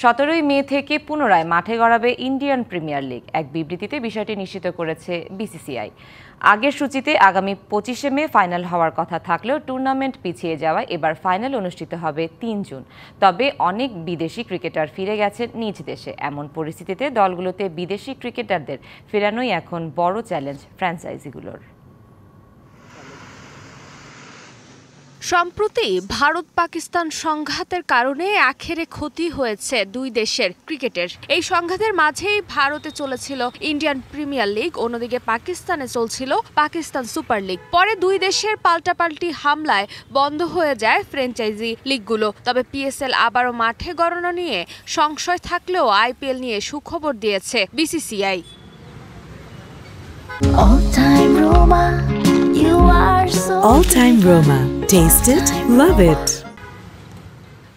17 মে থেকে পুনরায় মাঠে গড়াবে ইন্ডিয়ান প্রিমিয়ার লিগ। এক বিবৃতিতে বিষয়টি নিশ্চিত করেছে বিসিসিআই। আগের সূচিতে আগামী 25 মে ফাইনাল হওয়ার কথা থাকলেও টুর্নামেন্ট পিছিয়ে যাওয়ায় এবার ফাইনাল অনুষ্ঠিত হবে 3 জুন। তবে অনেক বিদেশি ক্রিকেটার ফিরে গেছেন নিজ দেশে। এমন পরিস্থিতিতে দলগুলোতে বিদেশি ক্রিকেটারদের ফেরানোই এখন বড় চ্যালেঞ্জ ফ্র্যাঞ্চাইজিগুলোর। সম্প্রতি ভারত পাকিস্তান সংঘাতের কারণে আখেরে ক্ষতি হয়েছে দুই দেশের ক্রিকেটের। এই সংঘাতের মাঝেই ভারতে চলেছিল ইন্ডিয়ান প্রিমিয়ার লিগ, অন্যদিকে পাকিস্তানে চলছিল পাকিস্তান সুপার লিগ। পরে দুই দেশের পাল্টাপাল্টি হামলায় বন্ধ হয়ে যায় ফ্র্যাঞ্চাইজি লিগগুলো। তবে পিএসএল আবারও মাঠে গড়ানো নিয়ে সংশয় থাকলেও আইপিএল নিয়ে সুখবর দিয়েছে BCCI. All-time Roma. Taste it, love it.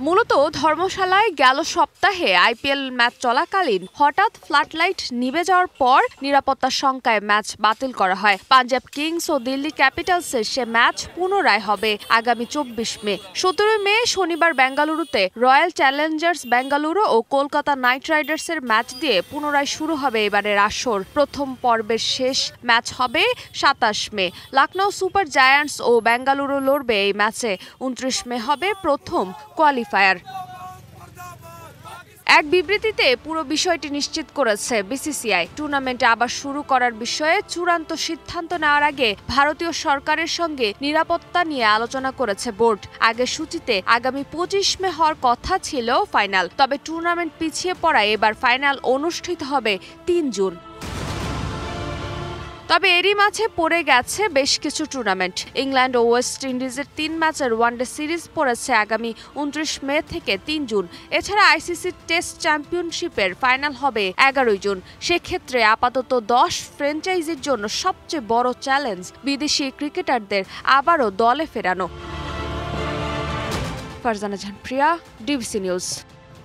মূলত ধর্মশালায় গেল সপ্তাহে আইপিএল ম্যাচ চলাকালীন হঠাৎ ফ্লাডলাইট নিভে যাওয়ার পর নিরাপত্তার শঙ্কায় ম্যাচ বাতিল করা হয়। পাঞ্জাব কিংস ও দিল্লি ক্যাপিটালসের সে ম্যাচ পুনরায় হবে আগামী 24 মে। 17 মে শনিবার বেঙ্গালুরুতে রয়্যাল চ্যালেঞ্জার্স বেঙ্গালুরু ও কলকাতা নাইট রাইডার্সের ম্যাচ দিয়ে পুনরায় শুরু হবে এবারের আসর। প্রথম পর্বের শেষ ম্যাচ হবে 27 মে। লখনৌ সুপার জায়ান্টস ও বেঙ্গালুরু লড়বে এই ম্যাচে। 29 মে হবে প্রথম কোয়ালিফায়ার। এক বিবৃতিতে পুরো বিষয়টি নিশ্চিত করেছে বিসিসিআই। টুর্নামেন্ট আবার শুরু করার বিষয়ে চূড়ান্ত সিদ্ধান্ত নেওয়ার আগে ভারতীয় সরকারের সঙ্গে নিরাপত্তা নিয়ে আলোচনা করেছে বোর্ড। আগের সূচিতে আগামী 25 মে হওয়ার কথা ছিল ফাইনাল, তবে টুর্নামেন্ট পিছিয়ে পড়ায় এবার ফাইনাল অনুষ্ঠিত হবে 3 জুন। তবে এরই মাঝে পড়ে গেছে বেশ কিছু টুর্নামেন্ট। ইংল্যান্ড ও ওয়েস্ট ইন্ডিজের 3 ম্যাচের ওয়ানডে সিরিজ পড়েছে আগামী 29 মে থেকে 3 জুন। এছাড়া আইসিসি টেস্ট চ্যাম্পিয়নশিপের ফাইনাল হবে 11 জুন। সেক্ষেত্রে আপাতত 10 ফ্র্যাঞ্চাইজির জন্য সবচেয়ে বড় চ্যালেঞ্জ বিদেশি ক্রিকেটারদের আবারও দলে ফেরানো। ফারজানা জাহান প্রিয়া, ডিবিসি নিউজ।